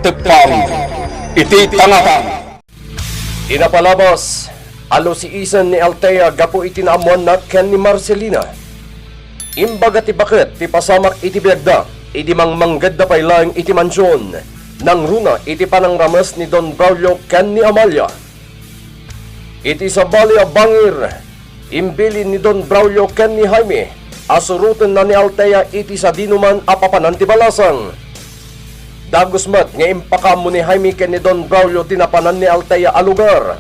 tagpang iti tangatan. Inapalabas, alo si Isan ni Althea gapo iti naamuan na ken ni Marcelina. Imbaga ti bakit ti pasamak iti biyagda, iti mangmanggad na pailang iti mansyon, nang runa iti panangramas ni Don Braulio ken ni Amalia. Iti sabali a bangir, imbili ni Don Braulio ken ni Jaime, asurutan na ni Althea iti sa dinuman apapanan ti balasang. Dagusmat nga impakamo ni Jaime ken ni Don Braulio tinapanan ni Althea a lugar.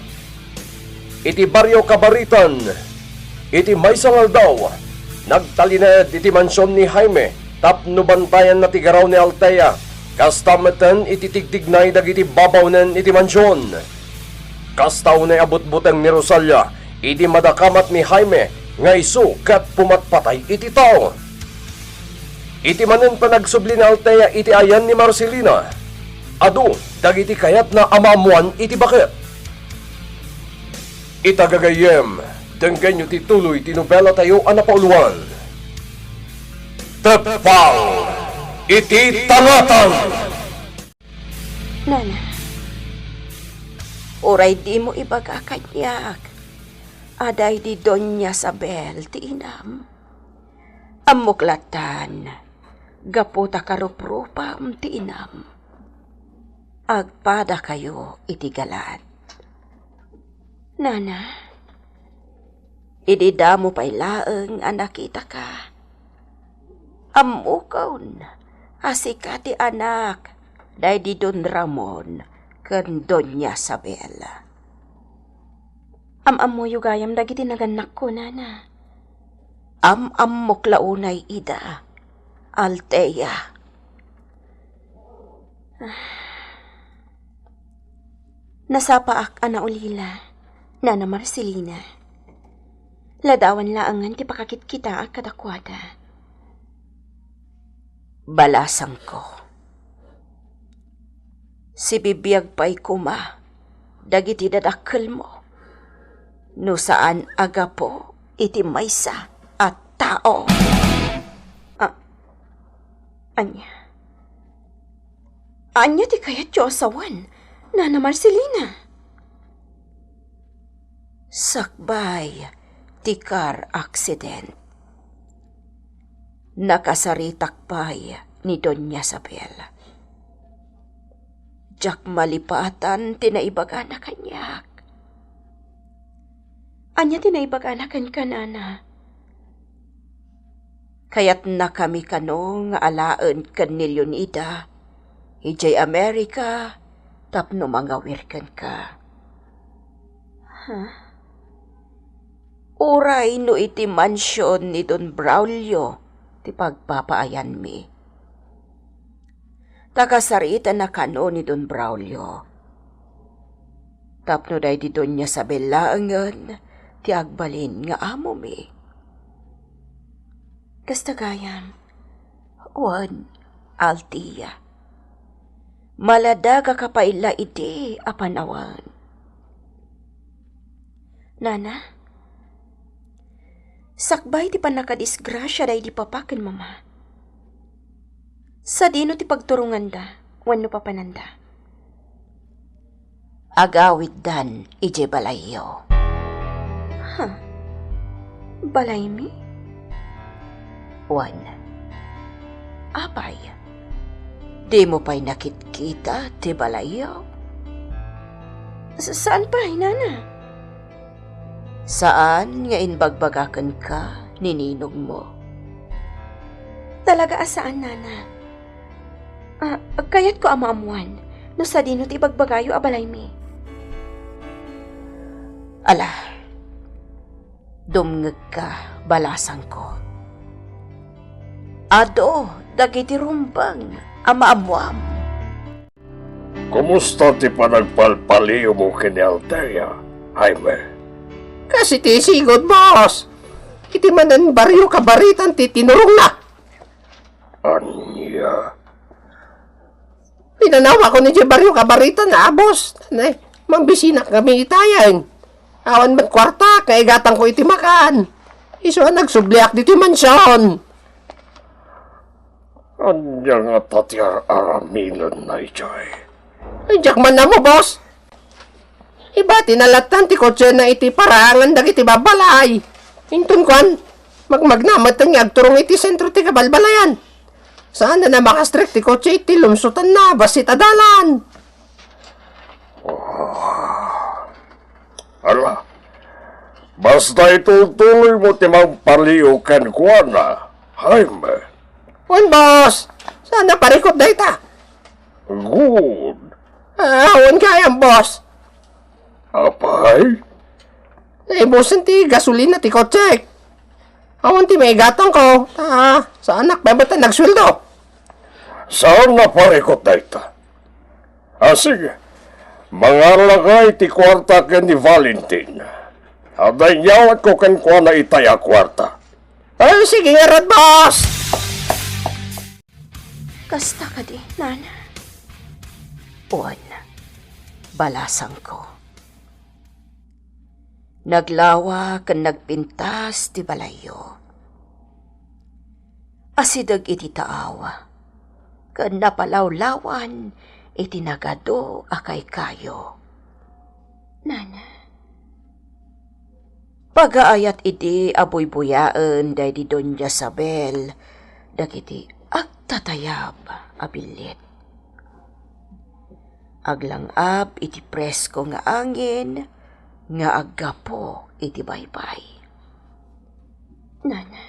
Iti baryo Kabaritan, iti Maysangal daw, nagtalined iti mansyon ni Jaime, tapno bantayan na tigaraw ni Althea, kastameten iti tigtignay dagiti babawnen iti mansyon. Kastaw na abot-buteng ni Rosalia, iti madakamat ni Jaime, nga isu kat pumatpatay iti tao. Iti manen pa nagsubli ni Althea iti ayan ni Marcelina. Adu, dagiti kayat na amamuan iti bakit. Itagagayem, denggan nyo tituloy tinubela tayo anapauluan. Tepang iti tangatan. Nana, oray di mo ibaga kanyak. Aday di Doña Sabel ti inam. Amuklatan, gaputa karuprupam ti inam. Agpada kayo iti galat. Nana, idida mo pa'y laeng anakita ka. Amukaon, asika ti anak, day di Don Ramon, ken Doña Sabel. Am-am mo yugayam dagiti naganak ko, Nana. Am-am mo klaunay ida, Althea. Nasapaak ana ulila, Nana Marcelina. Ladawan laangan ti pakakit kita kadakwada. Balasang ko. Si bibiyag pa'y kuma, dagiti dadakkel mo. No saan agapo iti maysa at tao. Anya ti kayat yo asawan, Nana Marcelina. Sakbay, ti car accident. Nakasaritakpay ni Doña Sabel. Jak malipatan tinaibaga na kanyak. Anya tinaibaga na kan kanana. Kayat na kami kano nga alaan kan ni Leonida. Ijay Amerika, tapno mangawirkan ka. Uray no iti mansyon ni Don Braulio, ti pagpapaayan mi. Takasarita na kano ni Don Braulio. Tapno day di Doña Sabel laangan, ti agbalin nga amo mi. Kastagayam, wan, Althea. Maladaga ka pa ila iti apanawan. Nana, sakbay ti panakadisgrasya day di papakin mama. Sa dino ti pagturungan da, wano papananda. Agawid dan ije balayo. Balay mi? Wan. Apay. Di mo pa'y nakit-kita ti balayo? Saan pa, Nana? Saan nga inbagbagakan ka ni ninong mo? Talaga asaan, Nana? Kayat ko amamuan, no sa dino ti bagbagayo abalay mi. Ala, dumngeg ka, balasang ko. Ado, dagiti rumbang, amaamuam. Kumusta ti panagpalpaliw mo kini Althea, Jaime? Kasi ti sigod, boss. Iti manan baryo Kabaritan ti tinurong na. Anya? Pinanawa ko ni ti baryo Kabaritan na, boss. Mambisina kami itayan. Awan man kwarta, kay gatang ko iti makan. Iso nagsubliak dito mansyon. Anya nga tati aramilon na ijay. Ay, jak man na mo, boss. Iba tinalatan ti kotse na iti parangan dagiti babalay. Intun kwan, magmagnamat ang agturong iti sentro ti kabalbalayan. Saan na makastrek ti kotse iti lumsutan na basit adalan. Ala, basta itutuloy mo ti magpaliukan ko na, Jaime. Wan, boss. Sana parikot na ita. Good. Awan kayang, boss. Apay? Naibusan ti gasolina ti kotse. Awan ti may gatang ko. Sa anak, babatan nagsweldo. Saan na parikot na ita? Sige. Mangalagay ti kwarta ken ni Valentin. Adayawat ko ken kwa na itaya kwarta. Ay, sige nga rad, boss. Kasta ka di, Nana. On, balasang ko. Naglawa kan nagpintas ti balayo. Asidag iti taawa. Kan napalawlawan iti nagado akay kayo. Nana. Pagaayat iti aboy-buyaan day di Doña Sabel. Dagiti agtatayab abilit. Aglangab iti presko nga angin, nga aggapo iti baybay. Nana.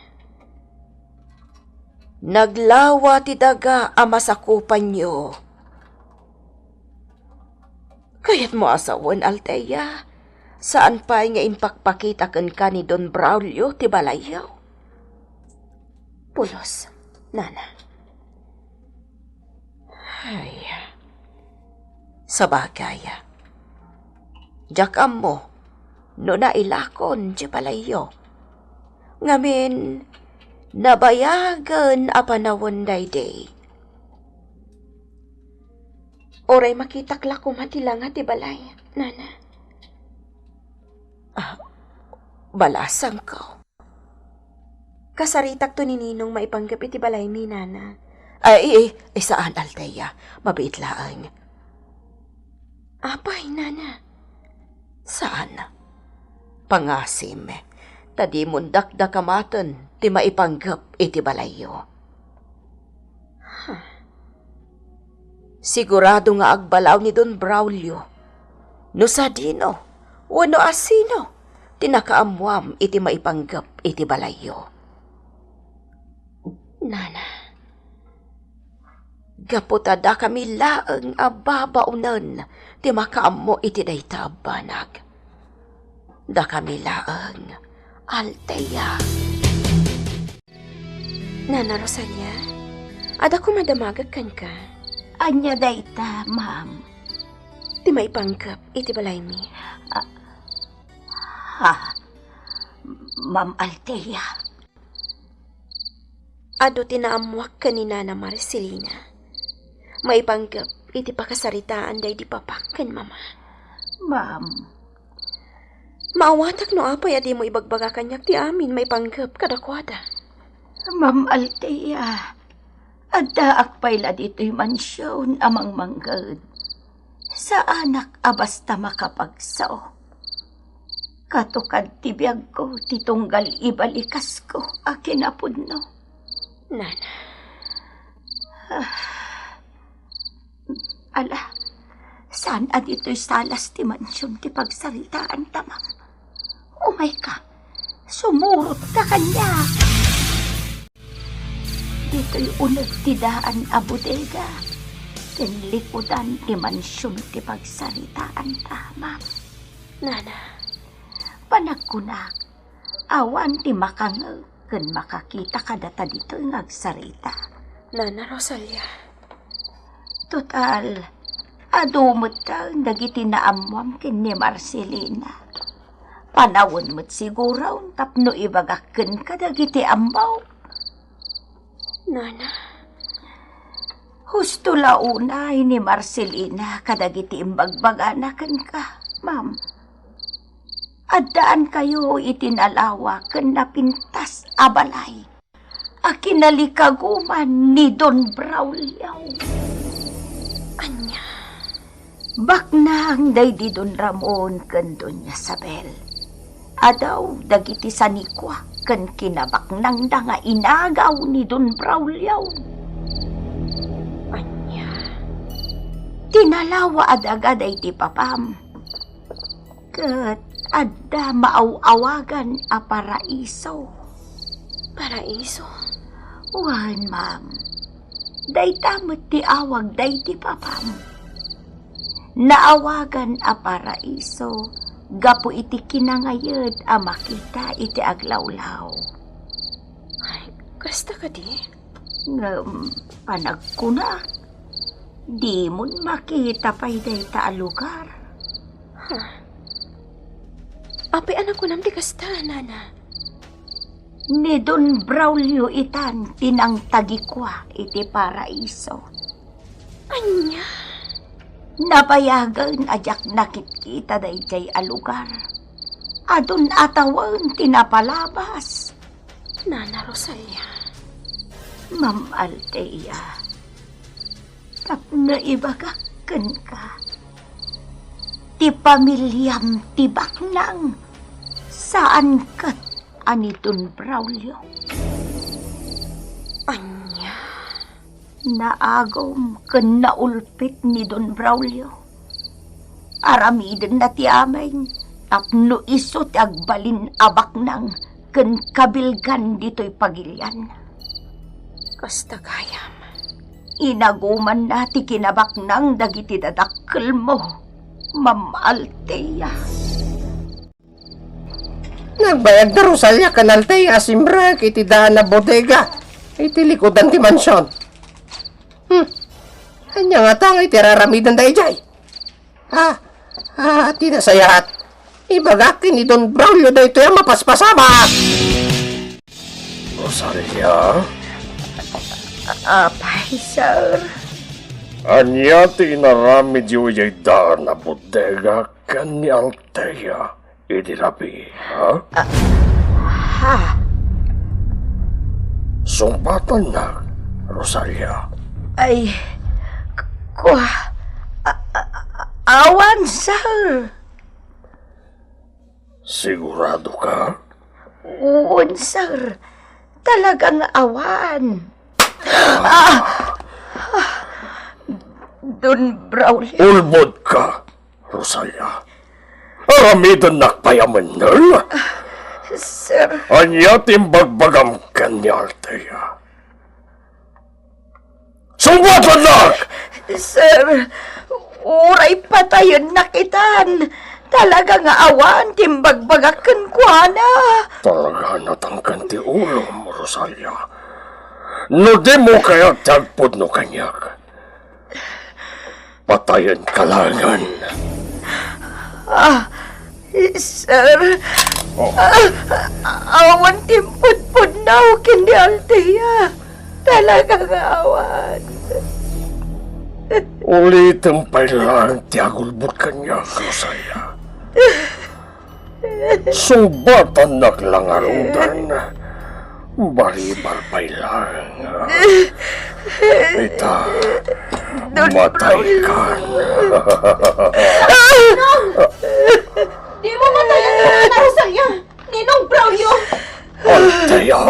Naglawa ti daga amasakupan nyo. Kaya't mo asawan, Althea. Saan pa nga impakpakita kan ka ni Don Braulio ti balayaw? Pulos, Nana. Ay, sa bagay. Jakam mo, no nailakon ti balayo. Ngamin, nabayagan a panawon day. Oray makitakla ko matilang ti balay, Nana. Balasang ko. Kasaritak to ni Ninong maipanggap iti balay mi, Nana. Ay, saan, Althea? Mabait laang. Apay, Nana. Saan? Pangasim. Tadi mundak da kamatan, ti maipanggap iti balayo. Sigurado nga agbalaw ni Don Braulio. No sa dino, wano asino, tinakaamuam iti maipanggap iti balayo. Nana, gaputada kami laeng ababaunan, ti makaammo iti dayta banag. Da kami laeng, Althea. Nana Rosalia, ada ko madamagag kan ka. Anya dayta, ma'am. Ti maipanggap iti balay mi. Ma'am Althea. Ado tinaamuak ka ni Nana Marcelina. Maipanggap iti pakasaritaan day di papakan, Mama. Ma'am. Maawatak no apay adi mo ibagbaga kanyak ti amin maipanggap kadakwada. Ma'am Althea, adda akpayla dito'y mansyon amang manggad. Sa anak abasta makapagsaw. Katukad tibiyag ko, titunggal ibalikas ko, akin apudno. Nana. Ala, saan adito'y salas ti mansyon ti pagsaritaan tamang? Umay ka, sumurot ka kanya. Dito'y unag ti daan a bodega. Tinlikudan ti mansyon ti pagsaritaan tamang. Nana. Panagkunak, awan ti makangag ken makakita kadata dito ngagsarita. Nana Rosalia. Total, adumot ta dagiti naamwam ken ni Marcelina. Panawon mo't siguro tapno ibagaken ka dagiti ambaw. Nana. Husto launay ni Marcelina kadagiti imbagbagana ken ka, ma'am. Addaan kayo itinalawa ken napintas abalay. Akinalikaguman ni Don Braulio. Anya. Baknang day di Don Ramon ken Doña Sabel. Adaw dagiti sanikwa ken kinabaknang da nga inagaw ni Don Braulio. Anya. Tinalawa adaga day ti papam. Ket adda maaw-awagan a paraiso. Paraiso. Wan, ma'am. Day tamot ti awag day ti papam. Naawagan a paraiso, gapo iti kinangayed a makita iti aglawlaw. Ay, kasta ka di? Ngem, panagkuna. Di mon makita pa'y day ta a lugar. Api anak ko nam di kasta, nana. Ni Don Braulio itan tinang tagikwa iti paraiso. Anya. Napayagan ajak nakit-kita dayjay a lugar. Adun atawan tinapalabas. Nana Rosalia. Ma'am Althea, tapno ibagaken ka. Ti pamilyam ti baknang, saan kat ani Don Braulio? Anya. Naagom ken naulpit ni Don Braulio. Aramiden na ti ameng, tapno iso ti agbalin abaknang ken kabilgan dito'y pagilyan. Kasta gayam. Inaguman na ti kinabaknang dagiti dadakkel mo, Ma'am Althea. Nagbayag na Rosalia kan Althea simbrak iti daan na bodega. Iti likodan ti mansyon. Anya nga tang iti raramidan da ijay. Tinasayat. Ibagakin ni Don Braulio da ito yung mapaspasama. Rosalia, Apay, sir. anya tinarami diyo daan na bodega kan ni Althea. Idi rabi, ha? Sumbatan na, Rosalia. Ay, awan, sir. Sigurado ka? Uwan, sir. Talagang awan. Don Braulio. Ulbod ka, Rosalia. Aramidan nakpayaman na. Sir, Anya timbagbagam ka ni Althea. Sumbatan na! sir, uray patayon na kitan. Talaga nga awan, timbagbagakan ko na. Talaga natangkan ti ulo mo, Rosalia. No di mo kaya tagpod no kanyak. Patayan kalangan. Sir, awan timpod-pod na kindi Althea. Talaga nga awan. Ulitin pa lang tiagulbot kanyak, Rosalia. Sumbatan naglangarudan. Baribar pa lang. Ita, matay ka. Di mo matayan ko na Rosalia. Ninong Braulio. Althea,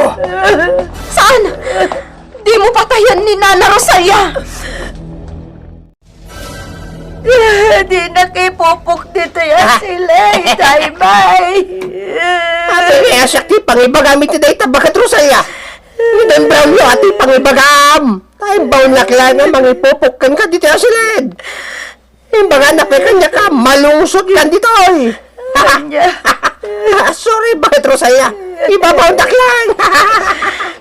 Saan? Di mo patayan ni Nana Rosalia. Di nakipupok dito yan sila, Daimay. Kaya siya ti pangibagamit ti dayta bakat Rosalia. Don Braulio ati pangibagam. Tayo baon laklangan mangipupukan ka dito ang silid. Imbaga na kanya ka, malungsod yan dito eh. Sorry, bakit Rosalia? Ibabaw daklang.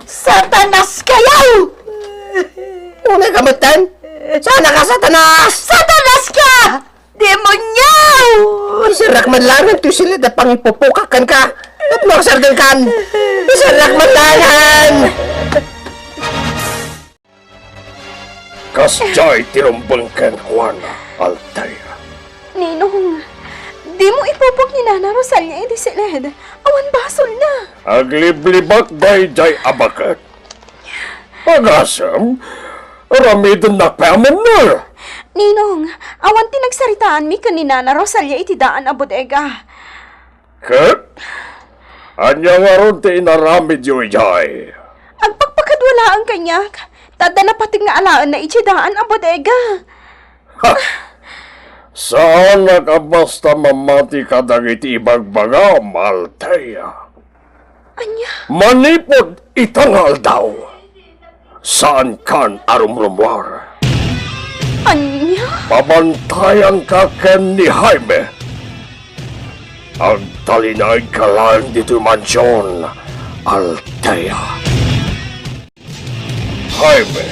Satanas kayaw! Unay kamutan? Sana ka, Satanas! Satanas ka! Demonyaw! Isirak man lang ito sila na pangipupukakan ka at magsargan kan. Isirak man lang! kasjay tirumbangkan kuana, Althea. Ninong, di mo ipupok ni Nana Rosalia edi silid. Awan basol na. Agliblibak day abakat. Pagasam, ramidan na paman na. Ninong, awan ti nagsarita saritaan mi kanina na Rosalia iti daan a bodega. Ket? Anya nga ron ti inaramid yu ijay. Agpagpakadwalaan kanya, tada na pating nga alaan na iti daan a bodega. Saan nakabasta mamati kadagiti ibagbagam, Althea? Anya, Manipod itangal daw. Saan kan arumrumwar? anya? Pabantayan ka ken ni Jaime. Ang talinay ka lang dito mansyon, Althea. Jaime,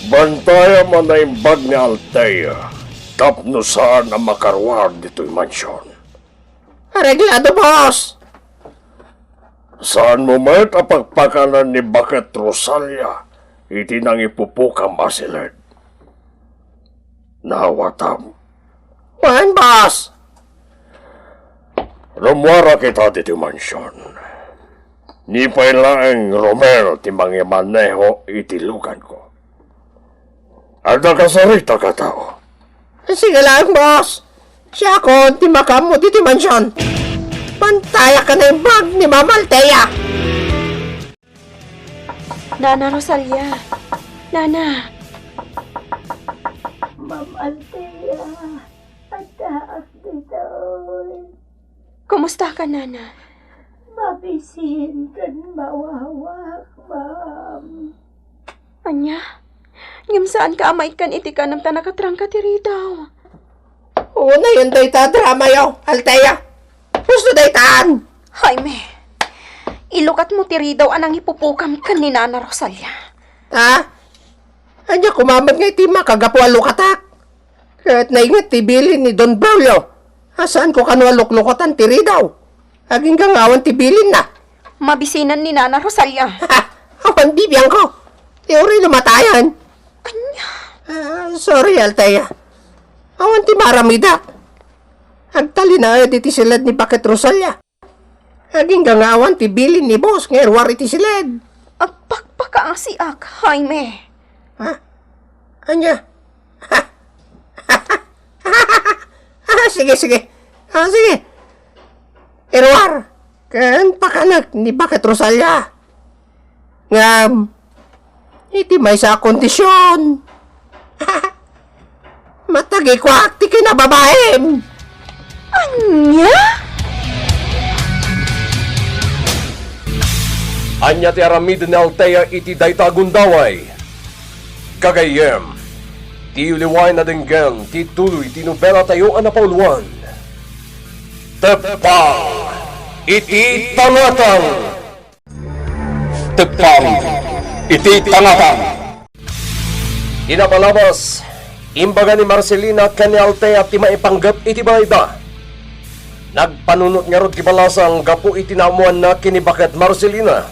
bantayan mo na imbag ni Althea. Tapno saan ang makarwar dito mansyon. Areglado, boss! Saan mo may kapagpakanan ni Bakit Rosalia, iti nang ipupukang masilid. Nawatam. Wan, boss! Rumwara kita dito mansyon. Ni pailaeng Romero timbang maneho iti lugan ko. Ada kasarita ka tao. Sige lang, boss. Siya ko, di makamo dito mansyon. Pantaya ka na yung bag ni Mama Althea. Nana Rosalia. Nana. Ma'am Althea, ataak dito. Kumusta ka, Nana? Mabisin kan mawawak, ma'am. Anya? Ngam saan ka amay kan iti ka nam tanakatrang ka tiri daw. Oo na yun, dayta drama yaw, Althea. Gusto daytaan. Jaime, ilukat mo tiri daw anang ipupukam kan ni Nana Rosalia. Ha? Anya kumamad nga iti makagapualo katak. Kahit naingat tibilin ni Don Braulio. Asaan ko kanwalok-lokotan tiri daw. Aging gangawan tibilin na. Mabisinan ni Nana Rosalia. Ha! Awan bibiyang ko. Teori lumatayan. Anya? Sorry, Althea. Awan ti maramidak. Agtali na iti silad ni Bakit Rosalia. Aging gangawan ti bilin ni boss nga erwar iti silad. Agpakpakaasi ak, Jaime. Ha? Anya? Sige. Sige. Erwar. Kan pakanak ni Bakit Rosalia. Ngam. Iti may sa kondisyon. Matagi ko akti kinababaem. Anya? Anya ti aramid ni Althea iti daytagundaway. Gagayem, ti uliway na denggan, ti tuloy, ti nobela tayo anapauluan. Tepang, iti tangatang. Tepang, iti tangatang. Inapalabas, imbaga ni Marcelina ken ni Althea ti maipanggap iti bayda. Nagpanunot nga rod kibalasang gapu iti namuan na kinibaket Marcelina.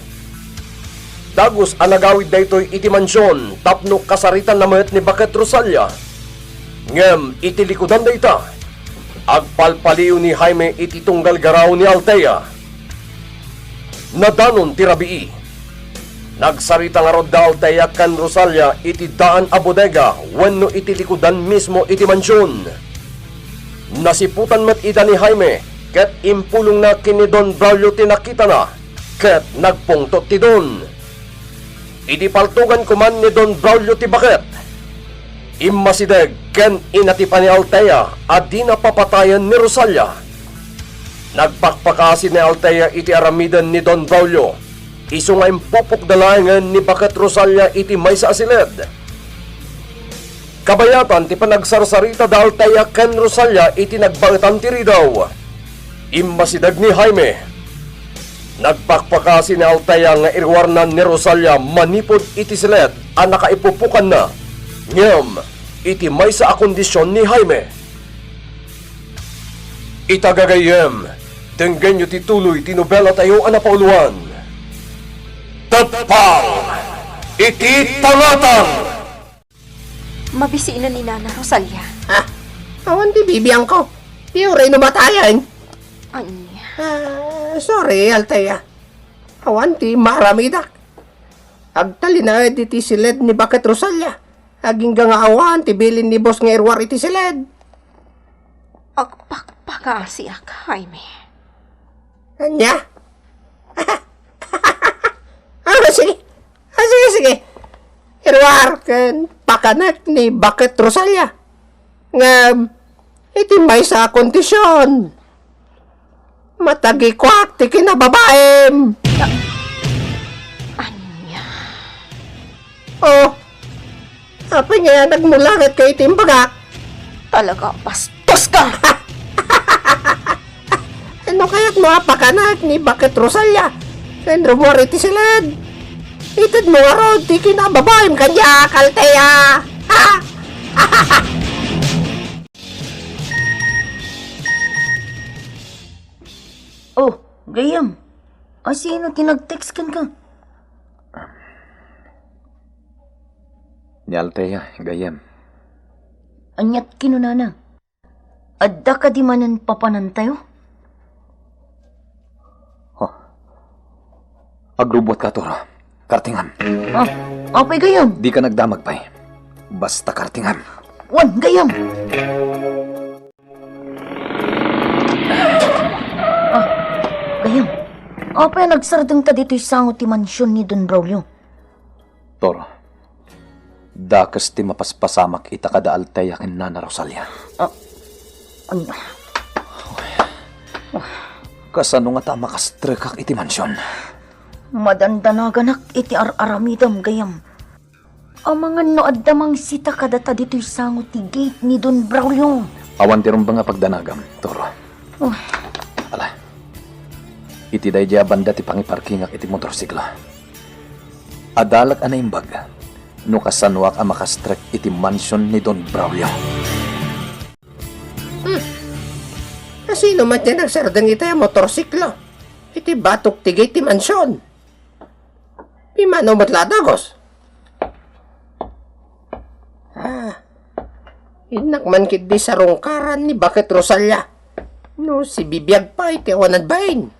Dagos anagawid daytoy iti mansyon tapno kasaritan na met ni Bakit Rosalia. Ngem iti likudan dayta. Agpalpaliw ni Jaime iti tunggal garaw ni Althea. Nadanon ti rabii. Nagsarita nga rod da Althea kan Rosalia iti daan a bodega wenno iti likudan mismo iti mansyon. Nasiputan met ita ni Jaime ket impulong na kini Don Braulio tinakita na ket nagpungtot ti Don. Idi paltugan kuman ni Don Braulio ti Bakit. Immasideg ken inatipan ni Althea at di napapatayan ni Rosalia. Nagpakpakasi ni Althea iti aramidan ni Don Braulio. Isu nga impupok dalayangan ni Bakit Rosalia iti may sa asilid. Kabayatan ti panagsarsarita da Althea ken Rosalia iti nagbangtan ti ridaw. Immasideg ni Jaime. Nagpakpakasi ni Althea nga irwarnan ni Rosalia manipod iti silid a nakaipupukan na. Ngem, iti may sa akondisyon ni Jaime. Itagagayem, tenggen yu tituloy tinobela tayo anapauluan. Tepang, iti tangatang. Mabisinan ni Nana Rosalia. Ha? Awan di bibiyang ko. Teori lumatayan. Anya? Sorry, Althea. Awan ti maramidak. Agtali na iti silid ni Bakit Rosalia. Aging gangawan ti bilin ni boss nga erwar iti silid. Agpakpakasiak, Jaime. Anya? Sige. Sige. Irwar ken pakanak ni Bakit Rosalia. Nga, iti may sa kondisyon. Matagi kwak ti kinababaem. Anya? Oh, apa nga nagmulangat kay timbagak? Talaga, bastos ka! Ano kaya't mga pakanak ni Bakit Rosalia? Ken rumor iti silad. Itad mo nga ron, ti kinababaem kanya, kalteya. Ha? Oh, gayam. Sino tinag-text kan ka? Ni Althea, gayem. Anyat kinunana. Adda ka di manan papanan tayo? Agrubot ka, Toro. Kartingan. Apay gayam. Di ka nagdamag pa eh. Basta kartingan. Wan, gayam. Gayam. Apay nagsardeng ta dito'y sangot ti mansyon ni Don Braulio. Toro. Dakas ti mapaspasamak ita kada Althea ken Nana Rosalia. Ano? Kasano nga ta makastrekak iti mansyon? Madandanaгаnak iti ar-aramidam gayam. Amangan no addamang sita kadata dito'y sangot ti gate ni Don Braulio. Awan ti rumba nga pagdanagam, Toro. Ala. Iti dayjay banda ti pangiparkingak iti motorsiklo. Adalag anay imbag. No kasanwak ang makastrek iti mansyon ni Don Braulio. Sino man din ang sardang ita yung motorsiklo? Iti batok tigay ti mansyon. Pimano matladagos? Inak man kid di sa rungkaran ni Bakit Rosalia. No, si bibiyag pa iti awanad bain.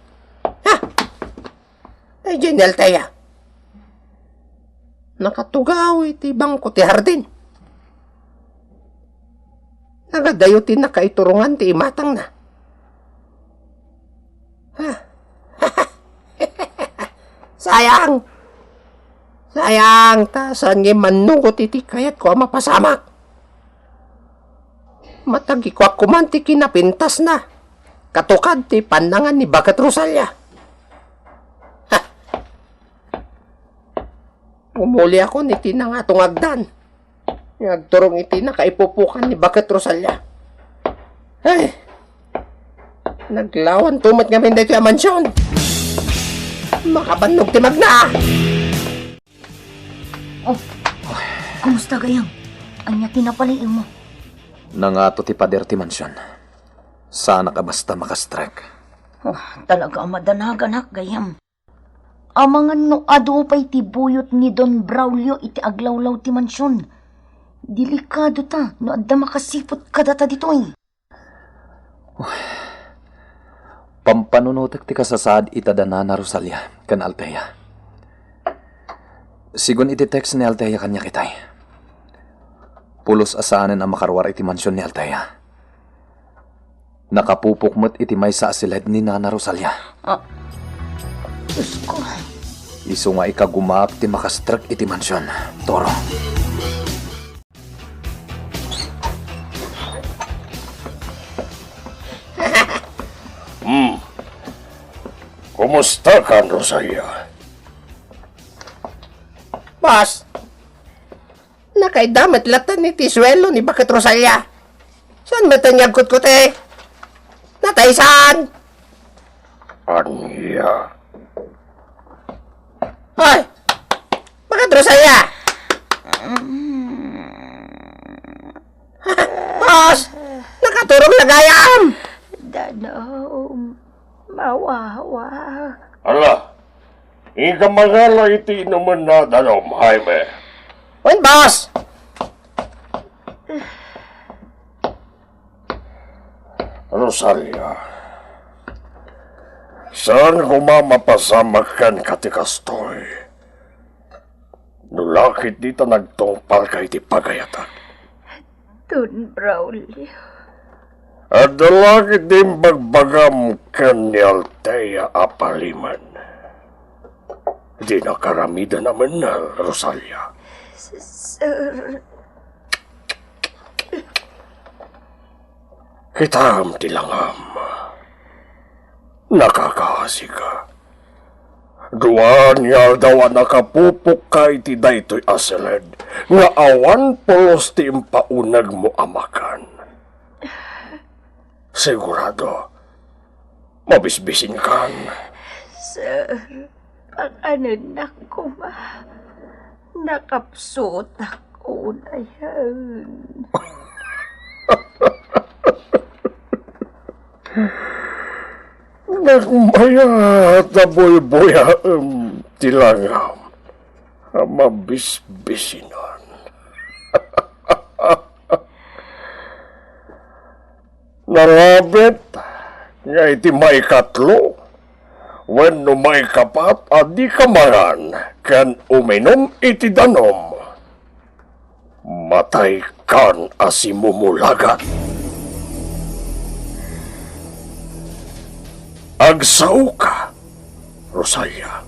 Ha? Ay, Janelle Taya. Nakatugaw iti bangko ti hardin. Nagadayo ti nakaiturungan ti imatang na. Sayang tasan nga manugot iti kayat ko mapasamak. Matagi ko kumanti kinapintas na. Katukad ti pandangan ni Bakit Rosalia. Umuli ako ni tina nga tungagdan. Nagturong iti na kaipupukan ni Bakit Rosalia. Ay, naglawan tumat nga minday ito yung mansyon. Makabanog timag na. Kumusta gayam? Anya tinapaliin mo. Nangato ti pader ti mansyon. Sana ka basta makastrek. Talaga madanaganak gayam. Amangan no adu pa'y tibuyot ni Don Braulio iti aglawlaw ti mansyon. Delikado ta, no adda makasipot ka data dito'y. Pampanunutek ti kasasad ita da Nana Rosalia kan Althea. Sigun iti text ni Althea kanya kitay. Pulos asaanan ang makarwar iti mansyon ni Althea. Nakapupukmot iti may sa asilid ni Nana Rosalia. Diyos ko. Isu nga ikagumaak ti makastrek iti mansyon, Toro. Kumusta ka, Rosalia? Boss, nakaidamat latan ni Tiswelo ni Bakit Rosalia. Saan matanyag kutkut eh? Natay saan? Anya? Hoy! Bakit Rosalia? Boss! Nakaturong lagayam! Danaw, mawawa. Ala, ika mangala iti naman na danom, Jaime. Wen, boss! Rosalia, saan kumamapasamakan katikastoy? Nulakit dito nagtungpal kay ti pagayatan. Don Braulio. Adalah itim bagbagam kan ni Altea apaliman. Di nakaramida naman na, Rosalia. Sir, Kitam tilangam. Nakakahasi ka. Duwan niya daw nakapupok ka iti daytoy aseled, nga awan polos ti impaunag mo amakan. Sigurado, mabisbisin kan. Sir, pag-anan ako ma. Nakapsot ako na yan. Nagmaya taboy-boya tilangam. Mabisbisinan. Narabit nga iti maikatlo. When no maikapat adi kamaran kan uminom iti danom. Matay kan asimumulagat. Agsaw ka, Rosalia.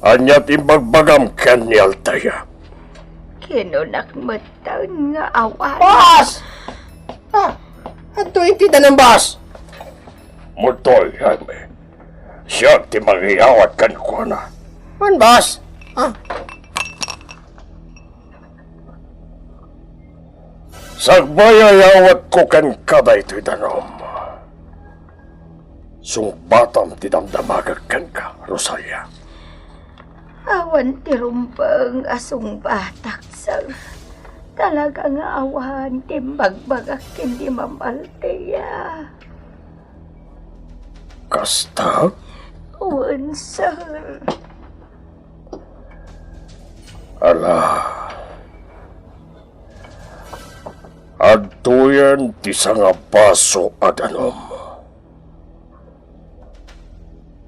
Anyat imbagbagam ken ni Altea. Kinunak matang nga awan. Boss! Ato iti da ng boss. Mutoy, Jaime. Siya ti mangyawat kan ko na. Man, boss? Sagbayayawat ko kan kaday to'y danom. Sungbatam ti damdamagag kan ka, Rosalia. Awan ti rumbang asong batak sir. Talaga nga awan timbagbagak hindi mamalteya. Kasta? Uwan sir. Ala. Adtuyan ti sanga baso adanom.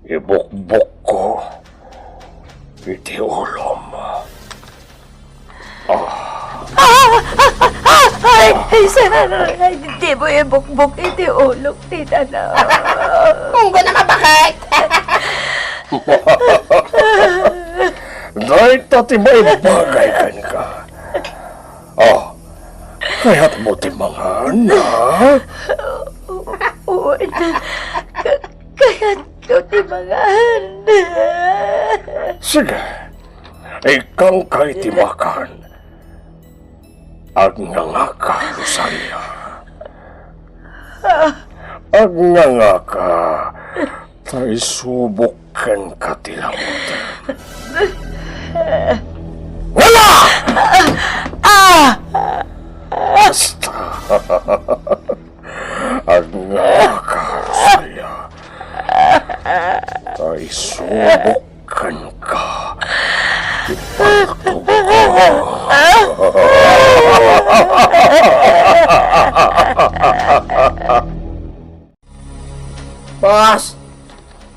Ibukbuk ko iti ulom. Ay sir, ay di mo ibukbuk iti ulok ti tanaw. Munggo na mabakit. Dahil tati may bagay kan ka. Kaya't mo timangan, ha? Uwan, kaya't ko timangan. Sige, ikang kay timakan. Agnanga ka, Rosalia. Agnanga ka, tay subukan ka tilamutan. Wala! Basta. Agnanga ka, Rosalia. Tay subukan ka. Ipagtubo ko. Boss,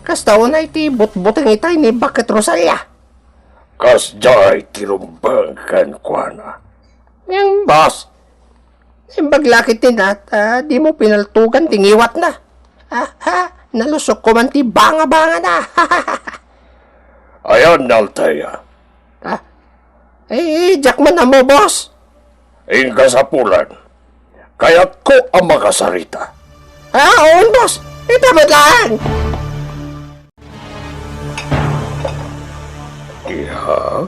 kasta na iti but-butang itay ni Bakit Rosalia. Kasjay tirumbagan ko na. Yung boss, baglakit din at di mo pinaltugan tingiwat na. Nalusok ko man ti banga-banga na. Ayan, Altea. Jackman na mo, boss. Inga sa pulan. Kaya't ko ang makasarita. Oo, boss. Itamad lang. Iha?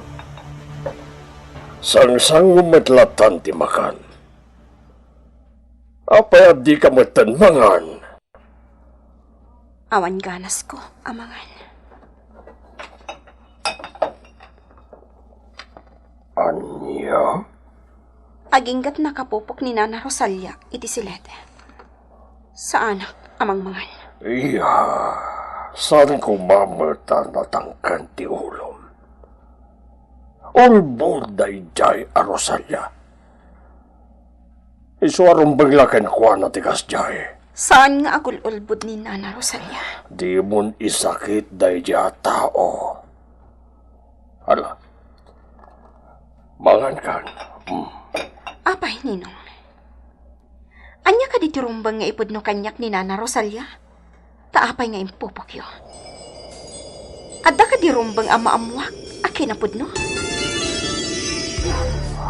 Sang-sang umatlatan ti makan. Apay di ka matanmangan. awan ganas ko, amangan. Anya? Aginggat nakapupok ni Nana Rosalia, iti silete. Sa anak, amang mangan. Iya, saan ko mamatan natangkan ti ulom? Ulbod day jay a Rosalia. Isuarong baglakan ko na tigas jay. Saan nga agul-ulbod ni Nana Rosalia? Di mon isakit day jay tao. Hala, mangan kan. Apay, Ninong. dirumbang nga ipudno kanyak ni Nana Rosalia? Taapay nga impupukyo. Adda ka dirumbang ama-amuak, akin na pudno?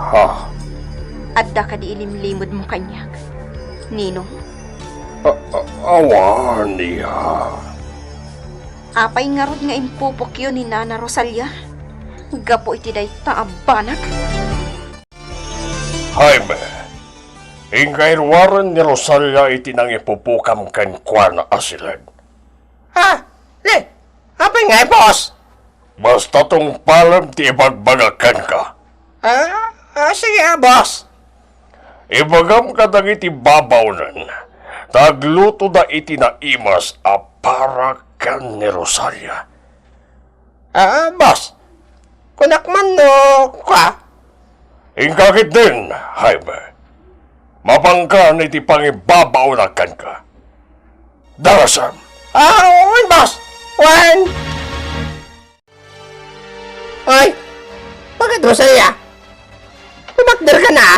Ha? Adda ka di ilimlimod mo kanyak. Ninong, Awan niya. apay nga rod nga impupukyo ni Nana Rosalia? Gapo iti day taabanak. Jaime, ingay waran ni Rosalia iti nang ipupukam kan kwa na asilan. Ha? Le, apay nga boss? Basta tong palam ti ibagbagakan ka. Sige boss. Ibagam ka dang iti babawnan. Tagluto da iti na imas a para kan ni Rosalia. Boss. Kunakman no, kwa? Ingkakit din, Jaime. Mapangkan iti pangibabawnakan ka. Darasam. Oo, boss. One. Ay, bakit Rosalia? Tumakder ka na?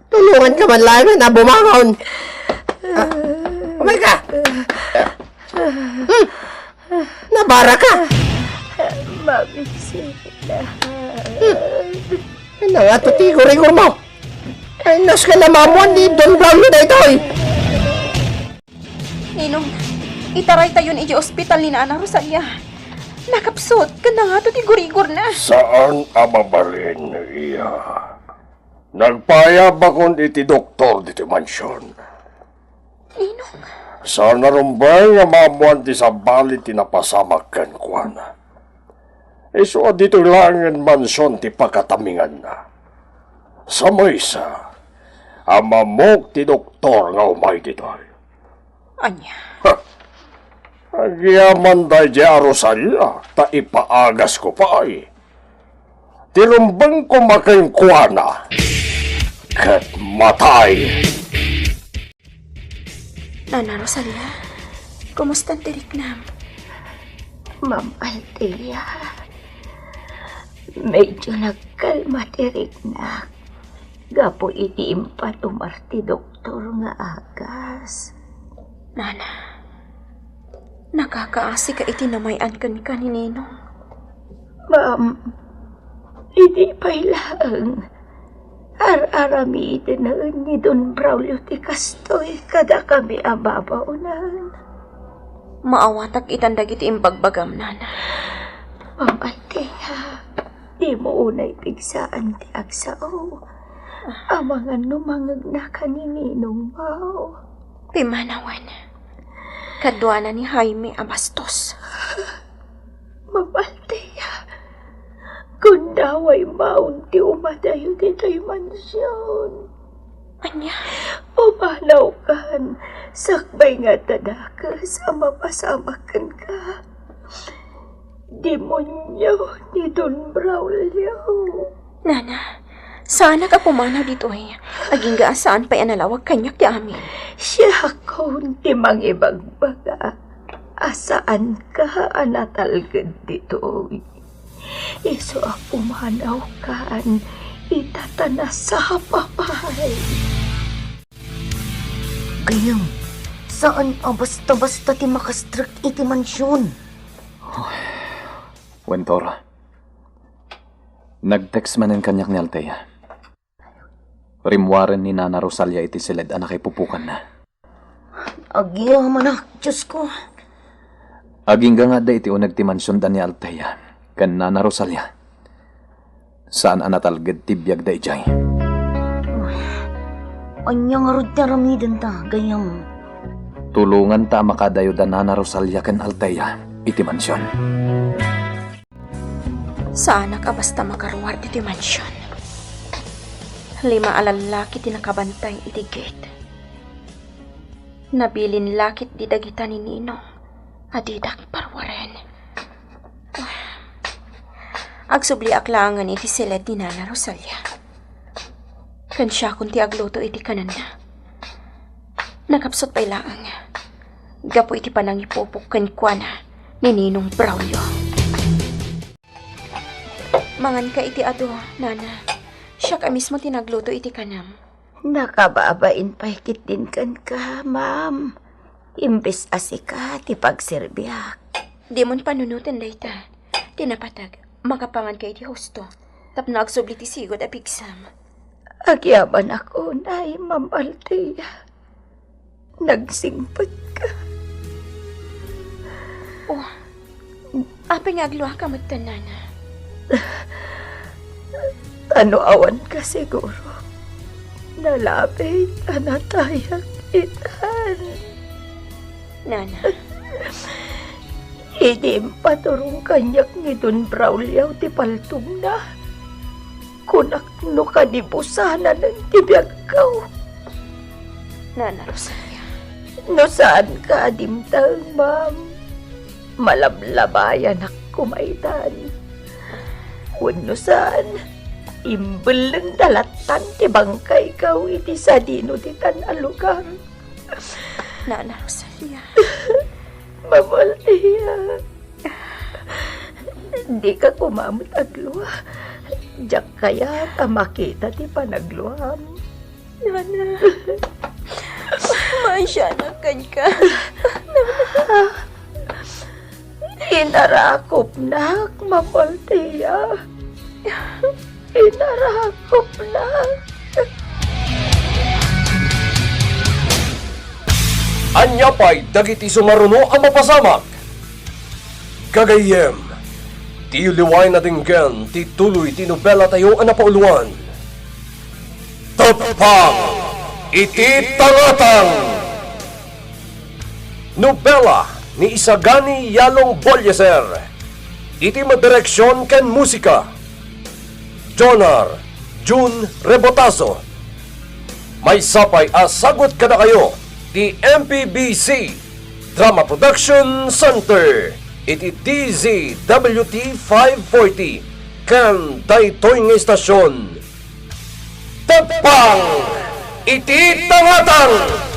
Tulungan ka man lang na bumangon. Umay ka. Nabara ka. Mabisita. Ano nga ito tigor-igor mo? Ay, nas ka na mamuan ni Don Brown na ito eh. Ninong, itaray tayo iti ospital ni Nana Rosalia. Nakapsot ka na nga to tigurigor na. Saan amabalin iya? Nagpayab akong iti doktor diti mansyon. Ninong, Sana rumbay nga mamuan ti sa balit ti napasamak kan kuana. Iso dito lang mansyon ti pagkatamingan na. Sa maysa, amamok ti doktor nga umay ditoy. anya. Agyaman day di Rosalia, ta ipaagas ko pa ay. Tirumbang ko makain kuana. Kat matay. Nana Rosalia, kumusta ang tiriknam? Ma'am Althea, medyo nagkalma tirik na. Gapo iti impatumar ti doktor nga agas. Nana, nakakaasi ka itinamayan kan ka ni Ninong. Ma'am, hindi pa ilang. Ar-aramitin na ni Don Braulio ti Kastoy kada kami ababaunan. Maawatag itandag iti imbagbagam, Nana. Ma'am Althea, di mo unay pigsaan ti agsao. Amangan numangag na kanininong mo. Pimanawan. Kadwana ni Jaime Abastos. Ma'am Althea, kung daway maunti umadayo dito'y mansyon. Anya, Pumanaw kan, sakbay nga tadakas ang mapasamakan ka. Demonyo ni Don Braulio. Nana, sana ka pumanaw dito eh. Aging gaasaan pa'y analawag kanyak ti amin. Siya kaunti mang ibagbaga. Asaan ka anatalgad dito? Iso ang pumanaw kan, itatana sa papay. Gayam, saan ang basta-basta ti makastrak iti mansyon? Wentor. Nag-text man ang kanyak ni Althea. Rimwaren ni Nana Rosalia iti silid anak ay pupukan na. Agiya manak, Diyos ko. Aging nga da iti unag ti mansyon da ni Althea kan Nana Rosalia. Saan anatalgad ti biyag da ijay. Anya nga rod taramidan ta, gayam. Tulungan ta makadayo da Nana Rosalia kan Althea iti mansyon. Sana ka basta makaruwar iti mansyon. 5 alalaki tinakabantay iti gate. Nabilin lakit di dagita ni Ninong. Adidak parwaren. Agsubli aklangan iti silid ni Nana Rosalia. Kan siya kung ti agluto iti kanan na. Nakapsot pa'y laang. Gapo iti panang ipupok kan kwa na ni Ninong Braulio. Mangan ka iti ado, nana. Siya ka mismo tinagluto iti kanam. Nakababain pa higit din kan ka, ma'am. Imbes asika ti pagserbiak. Di mon panunutin dayta. Tinapatag, makapangan ka iti husto. Tapno agsubli ti sigod a pigsam. Agyaman ako, nay, Ma'am Althea. Nagsingpot ka. Oh, apay nga agluha ka magtan, nana. Ano awan ka siguro? Nalapit, anatayak itan. Nana, Idim paturong kanyak ni Don Braulio ti paltong na. Kunak no kanibusana ng tibiyagaw. Nana Rosalia. No saan ka dimtang, ma'am? Malablabayan ako maitan. Kuno saan? Imbel ng dalatan ti bangkay kaw iti sa dino ti tan alugar. Nana Rosalia. Ma'am Althea. Di ka kumamot agluha. Diyak kaya ta makita ti panagluham. Nana. Masyanakan ka. Inarakop na, Ma'am Althea. Inarakop na. Anya pa'y dagiti sumaruno ang mapasamak. Gagayem, ti liway na dinggan, ti tuloy ti nobela tayo ang napauluan. Tapang, iti tangatang. Nobela ni Isagani Yalong Bolyeser. Iti madireksyon ken musika. Jonar June Rebotazo. May sapay asagot kada kayo di MPBC Drama Production Center. Iti DZWT 540 kan daytoy nga istasyon. Tapang iti tangatang.